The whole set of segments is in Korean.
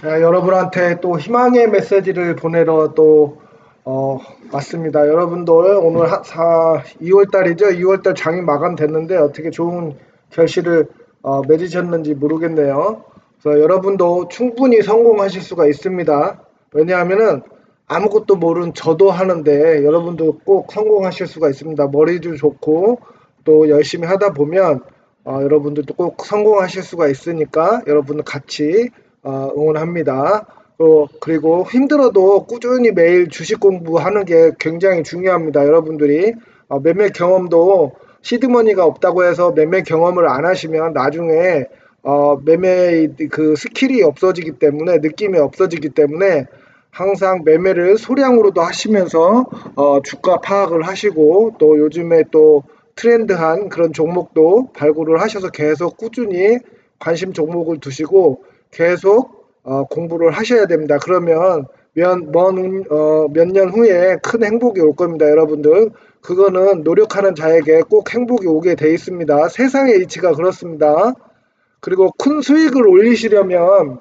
여러분한테 또 희망의 메시지를 보내러 또 왔습니다. 여러분들 오늘 2월 달이죠. 2월 달 장이 마감됐는데 어떻게 좋은 결실을 맺으셨는지 모르겠네요. 그래서 여러분도 충분히 성공하실 수가 있습니다. 왜냐하면은 아무것도 모르는 저도 하는데 여러분도 꼭 성공하실 수가 있습니다. 머리도 좋고 또 열심히 하다 보면 여러분들도 꼭 성공하실 수가 있으니까 여러분 같이 응원합니다. 그리고 힘들어도 꾸준히 매일 주식 공부하는 게 굉장히 중요합니다. 여러분들이 매매 경험도 시드머니가 없다고 해서 매매 경험을 안 하시면 나중에 매매 그 스킬이 없어지기 때문에 느낌이 없어지기 때문에 항상 매매를 소량으로도 하시면서 주가 파악을 하시고 또 요즘에 또 트렌드한 그런 종목도 발굴을 하셔서 계속 꾸준히 관심 종목을 두시고 계속 공부를 하셔야 됩니다. 그러면 몇 년 후에 큰 행복이 올 겁니다, 여러분들. 그거는 노력하는 자에게 꼭 행복이 오게 돼 있습니다. 세상의 이치가 그렇습니다. 그리고 큰 수익을 올리시려면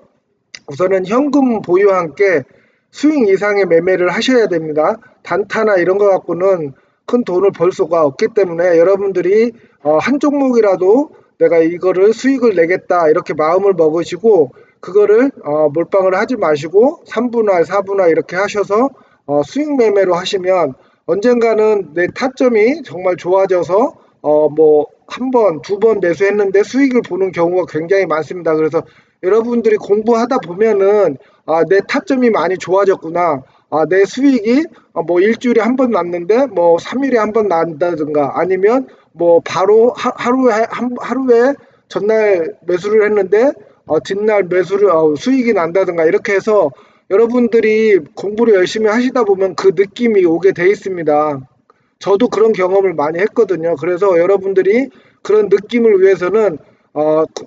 우선은 현금 보유와 함께 수익 이상의 매매를 하셔야 됩니다. 단타나 이런 거 갖고는 큰 돈을 벌 수가 없기 때문에 여러분들이 한 종목이라도 내가 이거를 수익을 내겠다 이렇게 마음을 먹으시고 그거를 몰빵을 하지 마시고 3분할, 4분할 이렇게 하셔서 수익 매매로 하시면 언젠가는 내 타점이 정말 좋아져서 뭐 한 번, 두 번 매수했는데 수익을 보는 경우가 굉장히 많습니다. 그래서 여러분들이 공부하다 보면은 내 타점이 많이 좋아졌구나. 내 수익이 뭐 일주일에 한 번 났는데 뭐 3일에 한 번 난다든가 아니면 뭐 바로 하루에 전날 매수를 했는데 뒷날 매수를 수익이 난다든가 이렇게 해서 여러분들이 공부를 열심히 하시다 보면 그 느낌이 오게 돼 있습니다. 저도 그런 경험을 많이 했거든요. 그래서 여러분들이 그런 느낌을 위해서는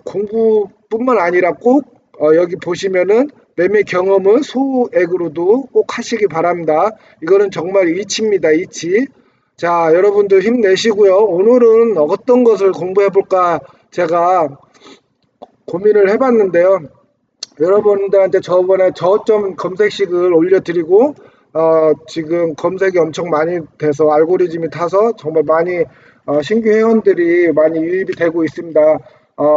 공부뿐만 아니라 꼭 여기 보시면은 매매 경험을 소액으로도 꼭 하시기 바랍니다. 이거는 정말 이치입니다. 이치. 자, 여러분들 힘내시고요. 오늘은 어떤 것을 공부해 볼까 제가 고민을 해봤는데요. 여러분들한테 저번에 저점 검색식을 올려드리고 지금 검색이 엄청 많이 돼서 알고리즘이 타서 정말 많이 신규 회원들이 많이 유입이 되고 있습니다.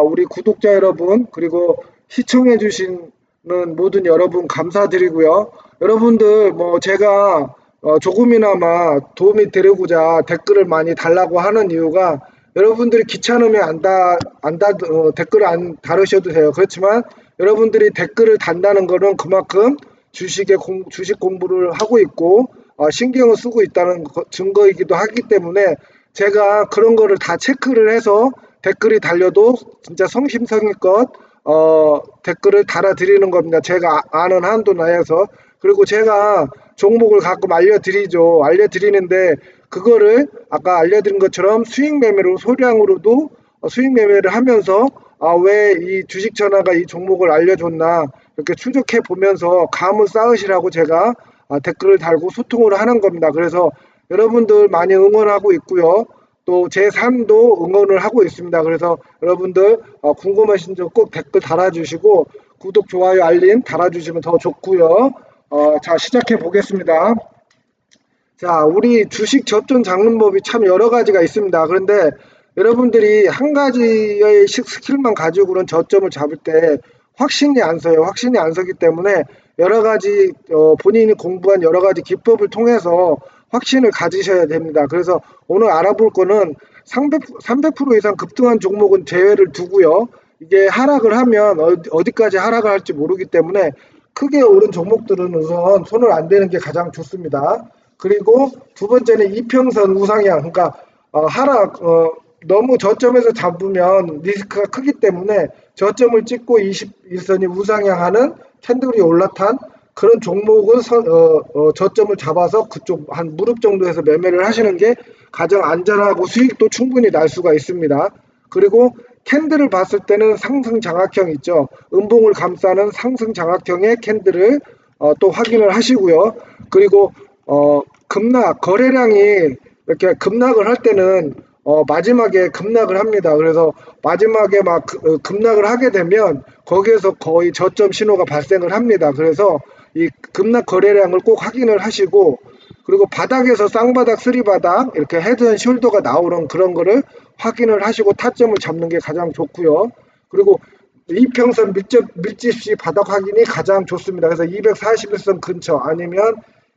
우리 구독자 여러분 그리고 시청해 주시는 모든 여러분 감사드리고요. 여러분들 뭐 제가 조금이나마 도움이 되려고자 댓글을 많이 달라고 하는 이유가 여러분들이 귀찮으면 댓글을 안 다루셔도 돼요. 그렇지만 여러분들이 댓글을 단다는 거는 그만큼 주식 공부를 하고 있고 신경을 쓰고 있다는 증거이기도 하기 때문에 제가 그런 거를 다 체크를 해서 댓글이 달려도 진짜 성심성의껏 댓글을 달아드리는 겁니다. 제가 아는 한도 내에서. 그리고 제가 종목을 가끔 알려드리는데 그거를 아까 알려드린 것처럼 수익 매매로 소량으로도 수익 매매를 하면서 왜 이 주식 전화가 이 종목을 알려줬나 이렇게 추적해 보면서 감을 쌓으시라고 제가 댓글을 달고 소통을 하는 겁니다. 그래서 여러분들 많이 응원하고 있고요. 또 제 삶도 응원을 하고 있습니다. 그래서 여러분들 궁금하신 점 꼭 댓글 달아주시고 구독, 좋아요, 알림 달아주시면 더 좋고요. 자, 시작해 보겠습니다. 자, 우리 주식 접전 장문법이 참 여러 가지가 있습니다. 그런데 여러분들이 한 가지의 스킬만 가지고는 저점을 잡을 때 확신이 안 서요. 확신이 안 서기 때문에 여러 가지 본인이 공부한 여러 가지 기법을 통해서 확신을 가지셔야 됩니다. 그래서 오늘 알아볼 거는 300% 이상 급등한 종목은 제외를 두고요. 이게 하락을 하면 어디까지 하락을 할지 모르기 때문에 크게 오른 종목들은 우선 손을 안 대는 게 가장 좋습니다. 그리고 두 번째는 이평선 우상향, 그러니까 너무 저점에서 잡으면 리스크가 크기 때문에 저점을 찍고 21선이 우상향하는 캔들이 올라탄 그런 종목은 저점을 잡아서 그쪽 한 무릎 정도에서 매매를 하시는 게 가장 안전하고 수익도 충분히 날 수가 있습니다. 그리고 캔들을 봤을 때는 상승 장악형 있죠. 음봉을 감싸는 상승 장악형의 캔들을 또 확인을 하시고요. 그리고 거래량이 이렇게 급락을 할 때는 마지막에 급락을 합니다. 그래서 마지막에 막 급락을 하게 되면 거기에서 거의 저점 신호가 발생을 합니다. 그래서 이 급락 거래량을 꼭 확인을 하시고, 그리고 바닥에서 쌍바닥, 쓰리바닥 이렇게 헤드앤숄더가 나오는 그런 거를 확인을 하시고 타점을 잡는 게 가장 좋고요. 그리고 이평선 밀집시 바닥 확인이 가장 좋습니다. 그래서 241선 근처 아니면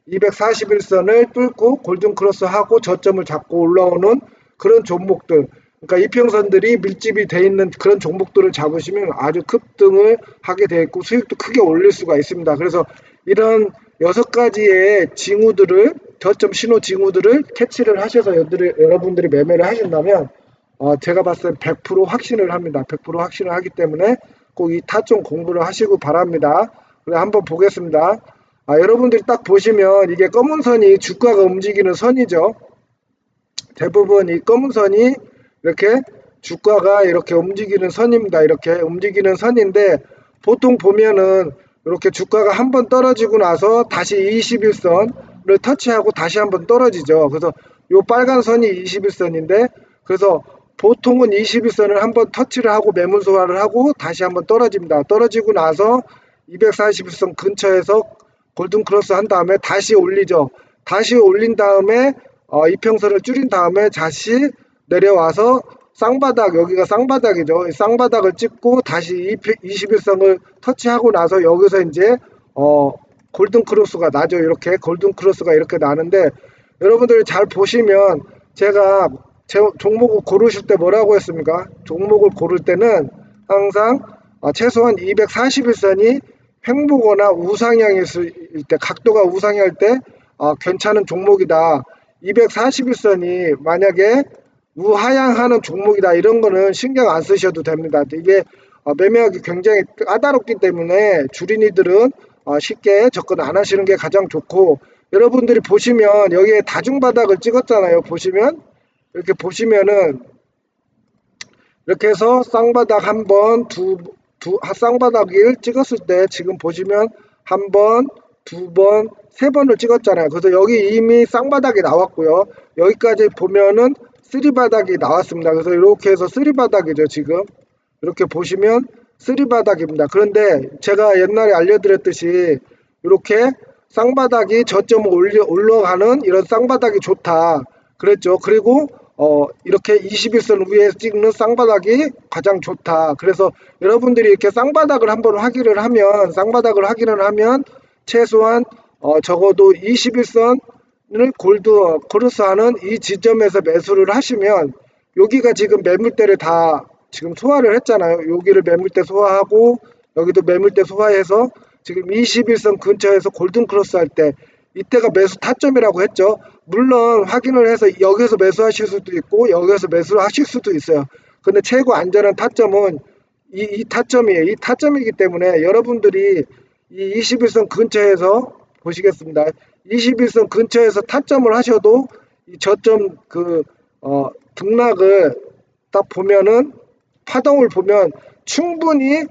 241선을 뚫고 골든 크로스하고 저점을 잡고 올라오는 그런 종목들, 그러니까 이평선들이 밀집이 돼 있는 그런 종목들을 잡으시면 아주 급등을 하게 돼 있고 수익도 크게 올릴 수가 있습니다. 그래서 이런 6가지의 징후들을, 저점 신호 징후들을 캐치를 하셔서 여러분들이 매매를 하신다면 제가 봤을 때 100% 확신을 합니다. 100% 확신을 하기 때문에 꼭 이 타점 공부를 하시고 바랍니다. 그래 한번 보겠습니다. 여러분들이 딱 보시면 이게 검은 선이 주가가 움직이는 선이죠. 대부분 이 검은 선이 이렇게 주가가 이렇게 움직이는 선입니다. 이렇게 움직이는 선인데 보통 보면은 이렇게 주가가 한번 떨어지고 나서 다시 21선을 터치하고 다시 한번 떨어지죠. 그래서 요 빨간 선이 21선인데 그래서 보통은 21선을 한번 터치를 하고 매물 소화를 하고 다시 한번 떨어집니다. 떨어지고 나서 241선 근처에서 골든 크로스 한 다음에 다시 올리죠. 다시 올린 다음에 이평선을 줄인 다음에 다시 내려와서 쌍바닥, 여기가 쌍바닥이죠. 쌍바닥을 찍고 다시 21선을 터치하고 나서 여기서 이제 골든 크로스가 나죠. 이렇게 골든 크로스가 이렇게 나는데 여러분들이 잘 보시면 제가 종목을 고르실 때 뭐라고 했습니까? 종목을 고를 때는 항상 최소한 241선이 횡보거나 우상향일 때, 각도가 우상향일 때 괜찮은 종목이다. 241선이 만약에 우하향하는 종목이다, 이런 거는 신경 안 쓰셔도 됩니다. 이게 매매하기 굉장히 까다롭기 때문에 주린이들은 쉽게 접근 안 하시는 게 가장 좋고, 여러분들이 보시면 여기에 다중바닥을 찍었잖아요. 보시면 이렇게 보시면은 이렇게 해서 쌍바닥 한 번, 쌍바닥을 찍었을 때 지금 보시면 한 번, 두 번, 세 번을 찍었잖아요. 그래서 여기 이미 쌍바닥이 나왔고요. 여기까지 보면은 쓰리바닥이 나왔습니다. 그래서 이렇게 해서 쓰리바닥이죠. 지금 이렇게 보시면 쓰리바닥입니다. 그런데 제가 옛날에 알려드렸듯이 이렇게 쌍바닥이 저점을 올라가는 이런 쌍바닥이 좋다 그랬죠. 그리고 이렇게 21선 위에 찍는 쌍바닥이 가장 좋다. 그래서 여러분들이 이렇게 쌍바닥을 한번 확인을 하면 최소한 적어도 21선을 크로스하는 이 지점에서 매수를 하시면, 여기가 지금 매물대를 다 지금 소화를 했잖아요. 여기를 매물대 소화하고 여기도 매물대 소화해서 지금 21선 근처에서 골든 크로스 할 때 이때가 매수 타점이라고 했죠. 물론 확인을 해서 여기서 매수하실 수도 있고 여기서 매수를 하실 수도 있어요. 근데 최고 안전한 타점은 이 타점이에요. 이 타점이기 때문에 여러분들이 이 21선 근처에서 보시겠습니다. 21선 근처에서 타점을 하셔도 이 저점 등락을 딱 보면은 파동을 보면 충분히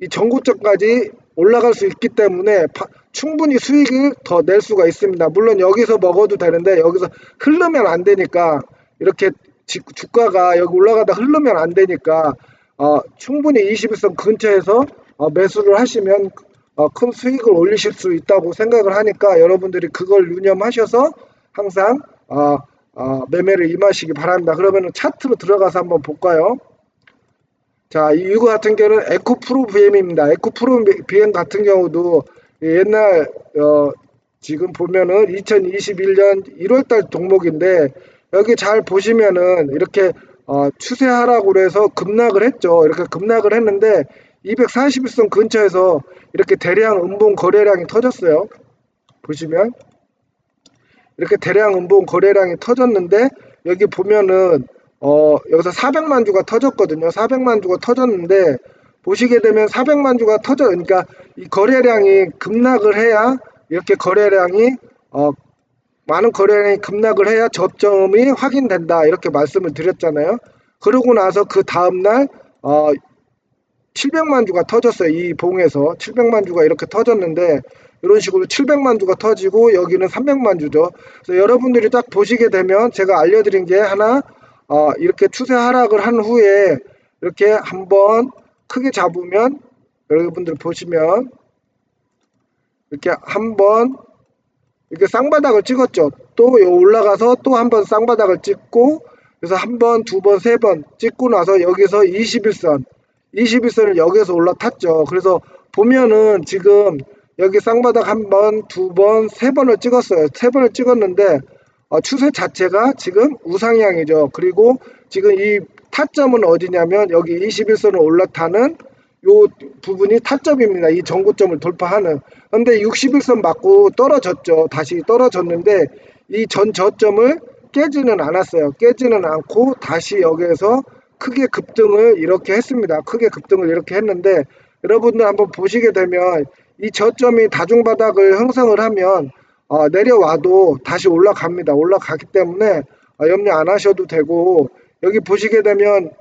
이 전고점까지 올라갈 수 있기 때문에 충분히 수익을 더 낼 수가 있습니다. 물론 여기서 먹어도 되는데 여기서 흐르면 안 되니까, 이렇게 주가가 여기 올라가다 흐르면 안 되니까 충분히 21선 근처에서 매수를 하시면 큰 수익을 올리실 수 있다고 생각을 하니까 여러분들이 그걸 유념하셔서 항상 매매를 임하시기 바랍니다. 그러면 차트로 들어가서 한번 볼까요? 자, 이거 같은 경우는 에코프로 BM입니다. 에코프로 BM 같은 경우도 옛날 지금 보면은 2021년 1월달 종목인데 여기 잘 보시면은 이렇게 추세하라고 해서 급락을 했죠. 이렇게 급락을 했는데 241선 근처에서 이렇게 대량 음봉 거래량이 터졌어요. 보시면 이렇게 대량 음봉 거래량이 터졌는데 여기 보면은 여기서 400만 주가 터졌거든요. 400만 주가 터졌는데 보시게 되면 400만 주가 그러니까 이 거래량이 급락을 해야, 이렇게 거래량이 많은 거래량이 급락을 해야 저점이 확인된다, 이렇게 말씀을 드렸잖아요. 그러고 나서 그 다음날 700만 주가 터졌어요. 이 봉에서 700만 주가 이렇게 터졌는데 이런 식으로 700만 주가 터지고 여기는 300만 주죠. 그래서 여러분들이 딱 보시게 되면 제가 알려드린 게 하나, 이렇게 추세 하락을 한 후에 이렇게 한번 크게 잡으면 여러분들 보시면 이렇게 한번 이렇게 쌍바닥을 찍었죠. 또 올라가서 또 한번 쌍바닥을 찍고 그래서 한 번, 두 번, 세 번 찍고 나서 여기서 21선을 여기서 올라탔죠. 그래서 보면은 지금 여기 쌍바닥 한 번, 두 번, 세 번을 찍었어요. 세 번을 찍었는데 추세 자체가 지금 우상향이죠. 그리고 지금 이 타점은 어디냐면 여기 21선을 올라타는 요 부분이 타점입니다. 이 전고점을 돌파하는. 근데 61선 맞고 떨어졌죠. 다시 떨어졌는데 이 전 저점을 깨지는 않았어요. 깨지는 않고 다시 여기에서 크게 급등을 이렇게 했습니다. 크게 급등을 이렇게 했는데 여러분들 한번 보시게 되면 이 저점이 다중바닥을 형성을 하면 내려와도 다시 올라갑니다. 올라가기 때문에 염려 안 하셔도 되고 여기 보시게 되면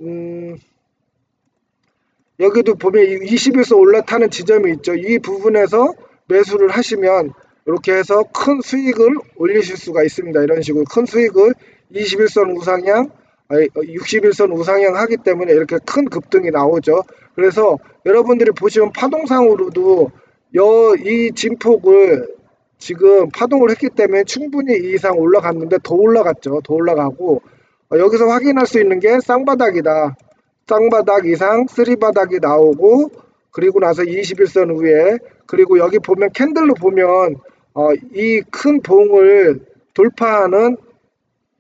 여기도 보면 21선 올라타는 지점이 있죠. 이 부분에서 매수를 하시면 이렇게 해서 큰 수익을 올리실 수가 있습니다. 이런 식으로 큰 수익을 21선 우상향 61선 우상향 하기 때문에 이렇게 큰 급등이 나오죠. 그래서 여러분들이 보시면 파동상으로도 이 진폭을 지금 파동을 했기 때문에 충분히 이 이상 올라갔는데 더 올라갔죠. 더 올라가고 여기서 확인할 수 있는 게 쌍바닥이다. 쌍바닥 이상 쓰리바닥이 나오고 그리고 나서 21선 위에 그리고 여기 보면 캔들로 보면 이 큰 봉을 돌파하는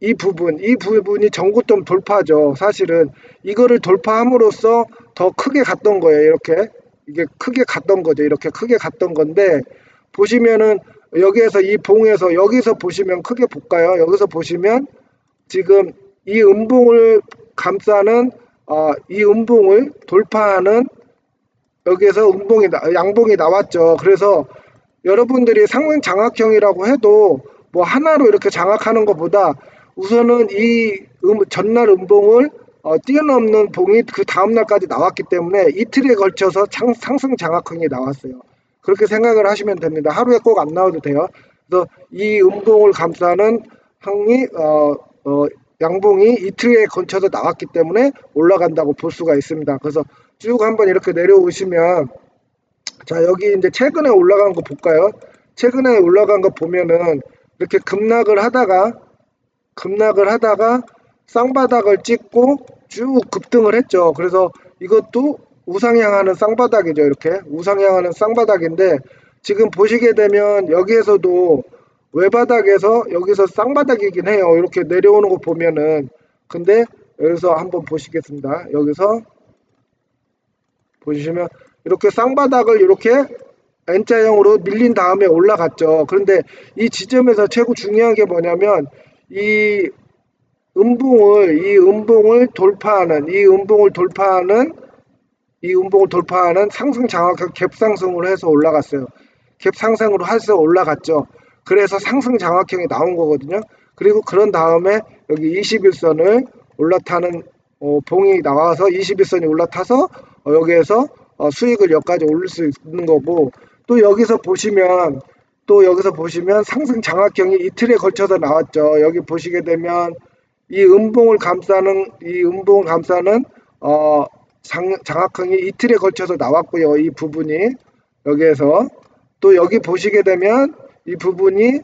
이 부분이 전고점 돌파죠. 사실은 이거를 돌파함으로써 더 크게 갔던 거예요. 이렇게 이게 크게 갔던 거죠. 이렇게 크게 갔던 건데 보시면은 여기에서 이 봉에서 여기서 보시면 크게 볼까요? 여기서 보시면 지금 이 음봉을 감싸는 이 음봉을 돌파하는 여기에서 양봉이 나왔죠. 그래서 여러분들이 상승 장악형이라고 해도 뭐 하나로 이렇게 장악하는 것보다 우선은 이 전날 음봉을 뛰어넘는 봉이 그 다음날까지 나왔기 때문에 이틀에 걸쳐서 상승 장악형이 나왔어요. 그렇게 생각을 하시면 됩니다. 하루에 꼭 안 나와도 돼요. 그래서 이 음봉을 감싸는 양봉이 이틀에 걸쳐서 나왔기 때문에 올라간다고 볼 수가 있습니다. 그래서 쭉 한번 이렇게 내려오시면 자 여기 이제 최근에 올라간 거 볼까요? 최근에 올라간 거 보면은 이렇게 급락을 하다가 쌍바닥을 찍고 쭉 급등을 했죠. 그래서 이것도 우상향하는 쌍바닥이죠. 이렇게 우상향하는 쌍바닥인데 지금 보시게 되면 여기에서도 외바닥에서 여기서 쌍바닥이긴 해요. 이렇게 내려오는 거 보면은 근데 여기서 한번 보시겠습니다. 여기서 보시면 이렇게 쌍바닥을 이렇게 N자형으로 밀린 다음에 올라갔죠. 그런데 이 지점에서 최고 중요한 게 뭐냐면 이 음봉을 돌파하는 상승 장악형 갭상승을 해서 올라갔어요. 갭상승으로 해서 올라갔죠. 그래서 상승 장악형이 나온 거거든요. 그리고 그런 다음에 여기 21선을 올라타는 봉이 나와서 21선이 올라타서 여기에서 수익을 여기까지 올릴 수 있는 거고 또 여기서 보시면 상승 장악형이 이틀에 걸쳐서 나왔죠. 여기 보시게 되면 이 음봉을 감싸는 장악형이 이틀에 걸쳐서 나왔고요. 이 부분이 여기에서 또 여기 보시게 되면 이 부분이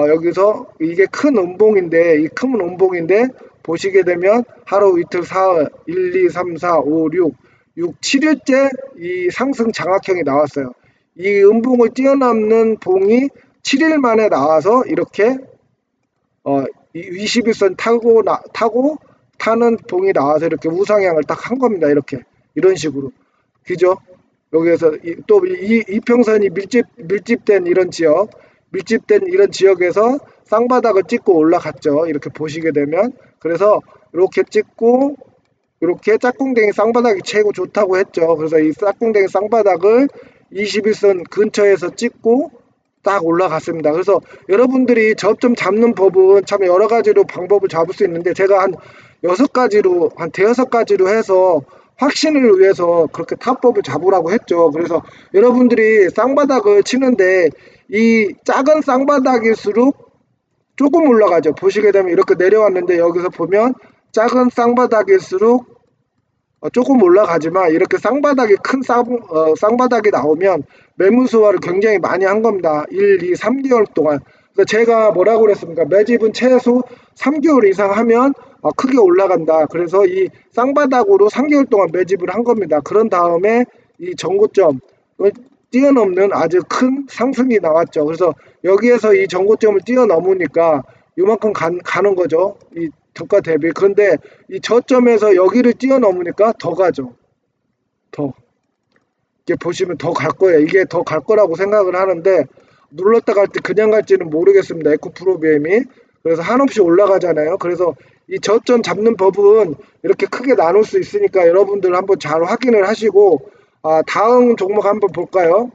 여기서 이게 큰 음봉인데 보시게 되면 하루 이틀 사흘 1, 2, 3, 4, 5, 6, 7일째 이 상승 장악형이 나왔어요. 이 음봉을 뛰어넘는 봉이 7일 만에 나와서 이렇게 21선 타는 봉이 나와서 이렇게 우상향을 딱 한 겁니다. 이런 식으로. 그죠? 여기에서 또 이평선이 밀집된 이런 지역에서 쌍바닥을 찍고 올라갔죠. 이렇게 보시게 되면. 그래서 이렇게 찍고 이렇게 짝꿍댕이 쌍바닥이 최고 좋다고 했죠. 그래서 이 짝꿍댕이 쌍바닥을 21선 근처에서 찍고 딱 올라갔습니다. 그래서 여러분들이 저점 잡는 법은 참 여러 가지로 방법을 잡을 수 있는데 제가 한 대여섯 가지로 해서 확신을 위해서 그렇게 타법을 잡으라고 했죠. 그래서 여러분들이 쌍바닥을 치는데 이 작은 쌍바닥일수록 조금 올라가죠. 보시게 되면 이렇게 내려왔는데 여기서 보면 작은 쌍바닥일수록 조금 올라가지만 이렇게 쌍바닥이 큰 쌍바닥이 나오면 매물소화를 굉장히 많이 한 겁니다. 1, 2, 3개월 동안. 그래서 제가 뭐라고 그랬습니까? 매집은 최소 3개월 이상 하면 크게 올라간다. 그래서 이 쌍바닥으로 3개월 동안 매집을 한 겁니다. 그런 다음에 이 전고점을 뛰어넘는 아주 큰 상승이 나왔죠. 그래서 여기에서 이 전고점을 뛰어넘으니까 이만큼 가는 거죠. 이 저가 대비. 그런데 이 저점에서 여기를 뛰어넘으니까 더 가죠. 더. 이게 보시면 더 갈 거예요. 이게 더 갈 거라고 생각을 하는데 눌렀다 갈 때 그냥 갈지는 모르겠습니다. 에코프로비엠이. 그래서 한없이 올라가잖아요. 그래서 이 저점 잡는 법은 이렇게 크게 나눌 수 있으니까 여러분들 한번 잘 확인을 하시고 다음 종목 한번 볼까요?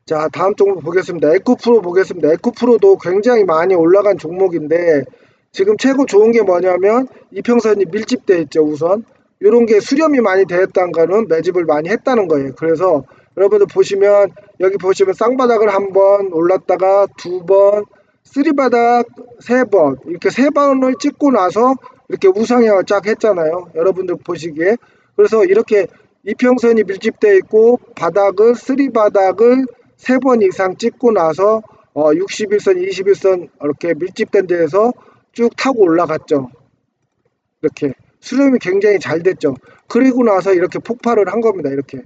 자, 다음 종목 보겠습니다. 에코프로 보겠습니다. 에코프로도 굉장히 많이 올라간 종목인데 지금 최고 좋은 게 뭐냐면 이평선이 밀집돼 있죠. 우선 이런 게 수렴이 많이 되었다는 거는 매집을 많이 했다는 거예요. 그래서 여러분들 보시면 여기 보시면 쌍바닥을 한 번 올랐다가 두 번, 쓰리바닥 세 번, 이렇게 세 번을 찍고 나서 이렇게 우상향을 쫙 했잖아요. 여러분들 보시기에. 그래서 이렇게 이평선이 밀집돼 있고 바닥을 쓰리바닥을 세 번 이상 찍고 나서 61선, 21선 이렇게 밀집된 데에서 쭉 타고 올라갔죠. 이렇게 수렴이 굉장히 잘 됐죠. 그리고 나서 이렇게 폭발을 한 겁니다. 이렇게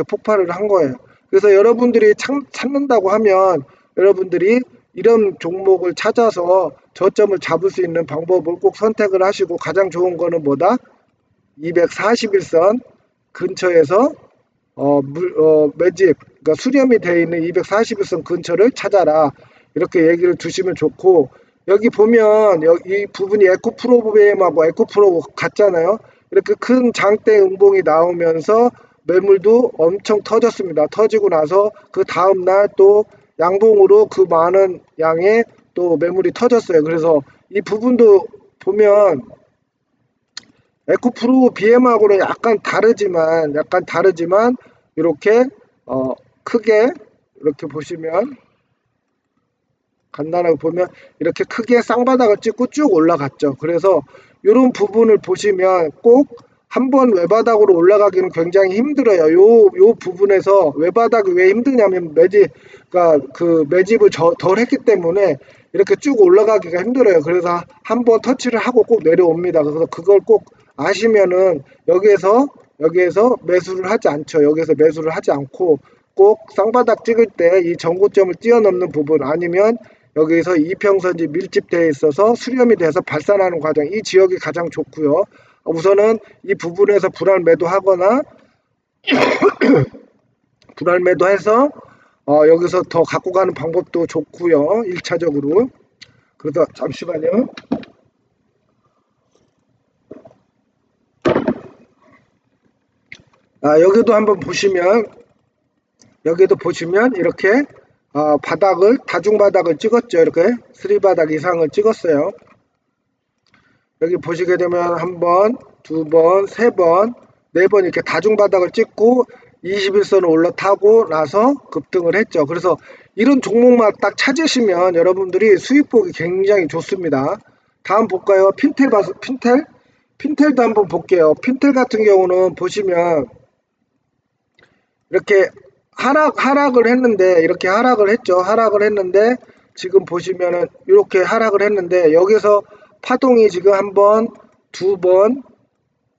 폭발을 한 거예요. 그래서 여러분들이 찾는다고 하면 여러분들이 이런 종목을 찾아서 저점을 잡을 수 있는 방법을 꼭 선택을 하시고 가장 좋은 거는 뭐다? 241선 근처에서 매집, 그러니까 수렴이 되어 있는 241선 근처를 찾아라. 이렇게 얘기를 두시면 좋고 여기 보면 이 부분이 에코프로비엠하고 에코프로 같잖아요. 이렇게 큰 장대 음봉이 나오면서 매물도 엄청 터졌습니다. 터지고 나서 그 다음날 또 양봉으로 그 많은 양의 또 매물이 터졌어요. 그래서 이 부분도 보면 에코프로 BM하고는 약간 다르지만 이렇게 크게 이렇게 보시면 간단하게 보면 이렇게 크게 쌍바닥을 찍고 쭉 올라갔죠. 그래서 이런 부분을 보시면 꼭 한번 외바닥으로 올라가기는 굉장히 힘들어요. 요 부분에서 외바닥이 왜 힘드냐면 매집을 덜 했기 때문에 이렇게 쭉 올라가기가 힘들어요. 그래서 한번 터치를 하고 꼭 내려옵니다. 그래서 그걸 꼭 아시면은 여기에서 매수를 하지 않죠. 여기서 매수를 하지 않고 꼭 쌍바닥 찍을 때 이 전고점을 뛰어넘는 부분 아니면 여기서 이평선이 밀집되어 있어서 수렴이 돼서 발산하는 과정, 이 지역이 가장 좋고요. 우선은 이 부분에서 분할 매도하거나 분할 매도해서 여기서 더 갖고 가는 방법도 좋고요. 1차적으로. 그래서 잠시만요. 여기도 한번 보시면 이렇게 다중바닥을 찍었죠. 이렇게 3바닥 이상을 찍었어요. 여기 보시게 되면 한 번, 두 번, 세 번, 네 번 이렇게 다중바닥을 찍고 21선을 올라타고 나서 급등을 했죠. 그래서 이런 종목만 딱 찾으시면 여러분들이 수익 보기 굉장히 좋습니다. 다음 볼까요? 핀텔도 한번 볼게요. 핀텔 같은 경우는 보시면 이렇게 하락을 했는데 이렇게 하락을 했는데 지금 보시면은 이렇게 하락을 했는데 여기서 파동이 지금 한 번, 두 번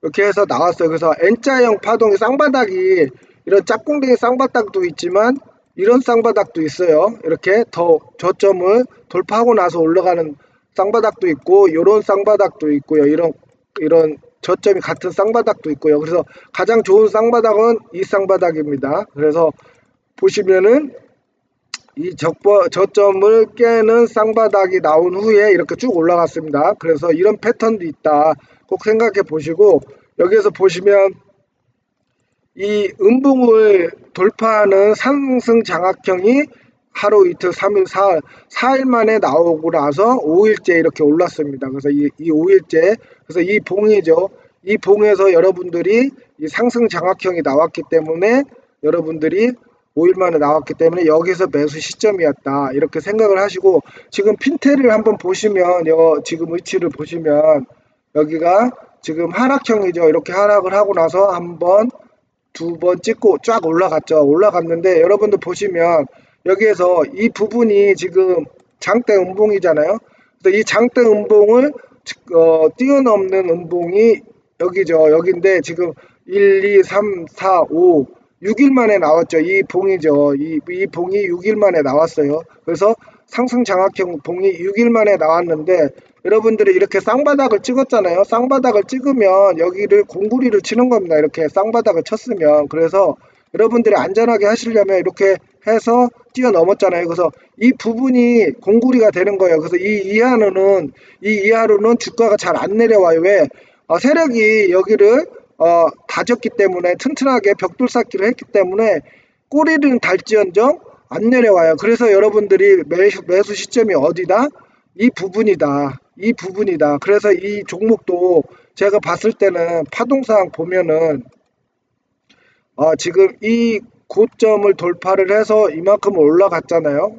이렇게 해서 나왔어요. 그래서 N자형 파동이 쌍바닥이 이런 짝꿍댕이 쌍바닥도 있지만 이런 쌍바닥도 있어요. 이렇게 더 저점을 돌파하고 나서 올라가는 쌍바닥도 있고 이런 쌍바닥도 있고요. 이런 저점이 같은 쌍바닥도 있고요. 그래서 가장 좋은 쌍바닥은 이 쌍바닥입니다. 그래서 보시면은 이 저점을 깨는 쌍바닥이 나온 후에 이렇게 쭉 올라갔습니다. 그래서 이런 패턴도 있다. 꼭 생각해 보시고 여기에서 보시면 이 음봉을 돌파하는 상승 장악형이 하루 이틀 3일 4일 만에 나오고 나서 5일째 이렇게 올랐습니다. 그래서 이 5일째 그래서 이 봉이죠. 이 봉에서 여러분들이 이 상승 장악형이 나왔기 때문에 여러분들이 5일 만에 나왔기 때문에 여기서 매수 시점이었다. 이렇게 생각을 하시고 지금 핀텔을 한번 보시면 지금 위치를 보시면 여기가 지금 하락형이죠. 이렇게 하락을 하고 나서 한 번, 두 번 찍고 쫙 올라갔죠. 올라갔는데 여러분들 보시면 여기에서 이 부분이 지금 장대 음봉이잖아요. 그래서 이 장대 음봉을 뛰어넘는 음봉이 여기죠. 여기인데 지금 1, 2, 3, 4, 5, 6일 만에 나왔죠. 이 봉이죠. 이 봉이 6일 만에 나왔어요. 그래서 상승 장악형 봉이 6일 만에 나왔는데 여러분들이 이렇게 쌍바닥을 찍었잖아요. 쌍바닥을 찍으면 여기를 공구리를 치는 겁니다. 이렇게 쌍바닥을 쳤으면. 그래서 여러분들이 안전하게 하시려면 이렇게 해서 뛰어넘었잖아요. 그래서 이 부분이 공구리가 되는 거예요. 그래서 이 이하로는 주가가 잘 안 내려와요. 왜? 세력이 여기를 다졌기 때문에 튼튼하게 벽돌 쌓기를 했기 때문에 꼬리는 달지언정 안 내려와요. 그래서 여러분들이 매수 시점이 어디다? 이 부분이다. 이 부분이다. 그래서 이 종목도 제가 봤을 때는 파동상 보면은 지금 이 고점을 돌파를 해서 이만큼 올라갔잖아요.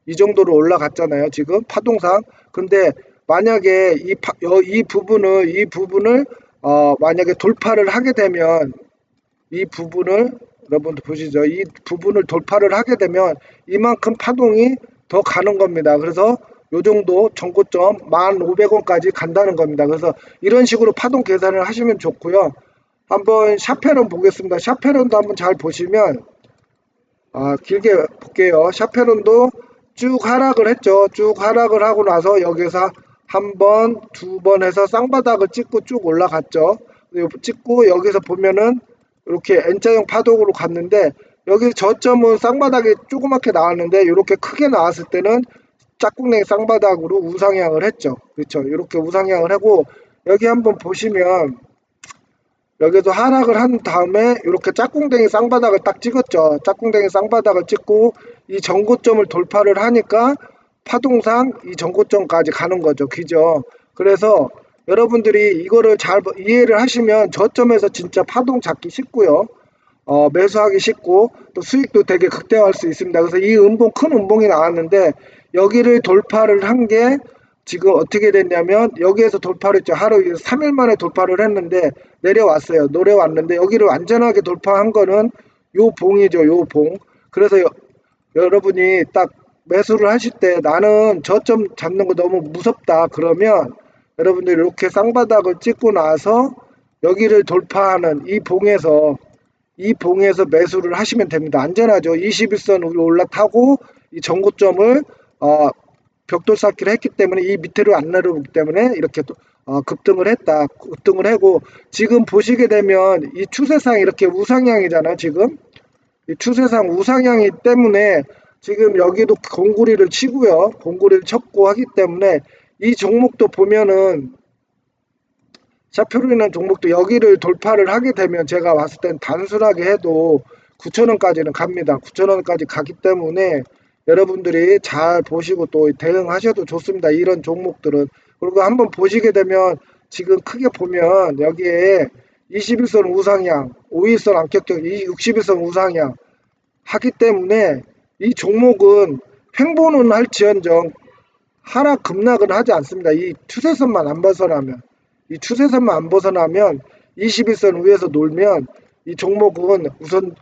이 정도로 올라갔잖아요. 지금 파동상. 근데 만약에 이 부분을 만약에 돌파를 하게 되면 이 부분을 여러분들 보시죠. 이 부분을 돌파를 하게 되면 이만큼 파동이 더 가는 겁니다. 그래서 요 정도 전고점 1,500원까지 간다는 겁니다. 그래서 이런 식으로 파동 계산을 하시면 좋고요. 한번 샤페론 보겠습니다. 샤페론도 한번 잘 보시면 길게 볼게요. 샤페론도 쭉 하락을 했죠. 쭉 하락을 하고 나서 여기서 한 번, 두 번 해서 쌍바닥을 찍고 쭉 올라갔죠. 찍고 여기서 보면은 이렇게 N자형 파동으로 갔는데 여기 저점은 쌍바닥이 조그맣게 나왔는데 이렇게 크게 나왔을 때는 짝꿍냉이 쌍바닥으로 우상향을 했죠. 그렇죠. 이렇게 우상향을 하고 여기 한번 보시면 여기도 하락을 한 다음에 이렇게 짝꿍댕이 쌍바닥을 딱 찍었죠. 짝꿍댕이 쌍바닥을 찍고 이 전고점을 돌파를 하니까 파동상 이 전고점까지 가는 거죠. 그죠? 그래서 여러분들이 이거를 잘 이해를 하시면 저점에서 진짜 파동 잡기 쉽고요. 매수하기 쉽고 또 수익도 되게 극대화할 수 있습니다. 그래서 이 큰 음봉이 나왔는데 여기를 돌파를 한 게 지금 어떻게 됐냐면 여기에서 돌파를 했죠. 하루 3일 만에 돌파를 했는데 내려왔는데 여기를 완전하게 돌파한 거는 요 봉이죠. 요 봉. 그래서 여러분이 딱 매수를 하실 때 나는 저점 잡는 거 너무 무섭다 그러면 여러분들이 이렇게 쌍바닥을 찍고 나서 여기를 돌파하는 이 봉에서 매수를 하시면 됩니다. 안전하죠. 21선 위로 올라타고 이 전고점을 벽돌 쌓기를 했기 때문에 이 밑으로 안 내려오기 때문에 이렇게 급등을 하고 지금 보시게 되면 이 추세상 이렇게 우상향이잖아요. 지금 이 추세상 우상향이 때문에 지금 여기도 공구리를 치고요. 공구리를 쳤고 하기 때문에 이 종목도 보면은 샤프로이라는 종목도 여기를 돌파를 하게 되면 제가 봤을 땐 단순하게 해도 9,000원까지는 갑니다. 9,000원까지 가기 때문에 여러분들이 잘 보시고 또 대응하셔도 좋습니다. 이런 종목들은. 그리고 한번 보시게 되면 지금 크게 보면 여기에 21선 우상향, 5일선 안격적, 61선 우상향 하기 때문에 이 종목은 횡보는 할지언정 하락 급락은 하지 않습니다. 이 추세선만 안 벗어나면 21선 위에서 놀면 이 종목은 우선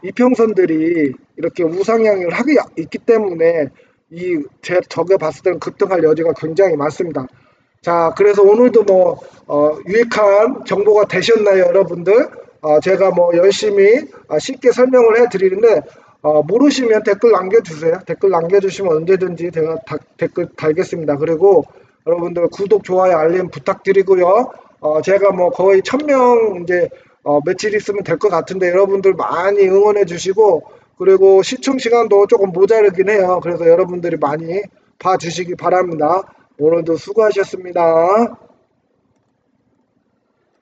이평선들이 이렇게 우상향을 하고 있기 때문에 저게 봤을 때는 급등할 여지가 굉장히 많습니다. 자, 그래서 오늘도 유익한 정보가 되셨나요, 여러분들? 제가 열심히 쉽게 설명을 해드리는데 모르시면 댓글 남겨주세요. 댓글 남겨주시면 언제든지 제가 댓글 달겠습니다. 그리고 여러분들 구독, 좋아요, 알림 부탁드리고요. 제가 거의 1,000명 이제 며칠 있으면 될 것 같은데 여러분들 많이 응원해 주시고 그리고 시청 시간도 조금 모자르긴 해요. 그래서 여러분들이 많이 봐주시기 바랍니다. 오늘도 수고하셨습니다.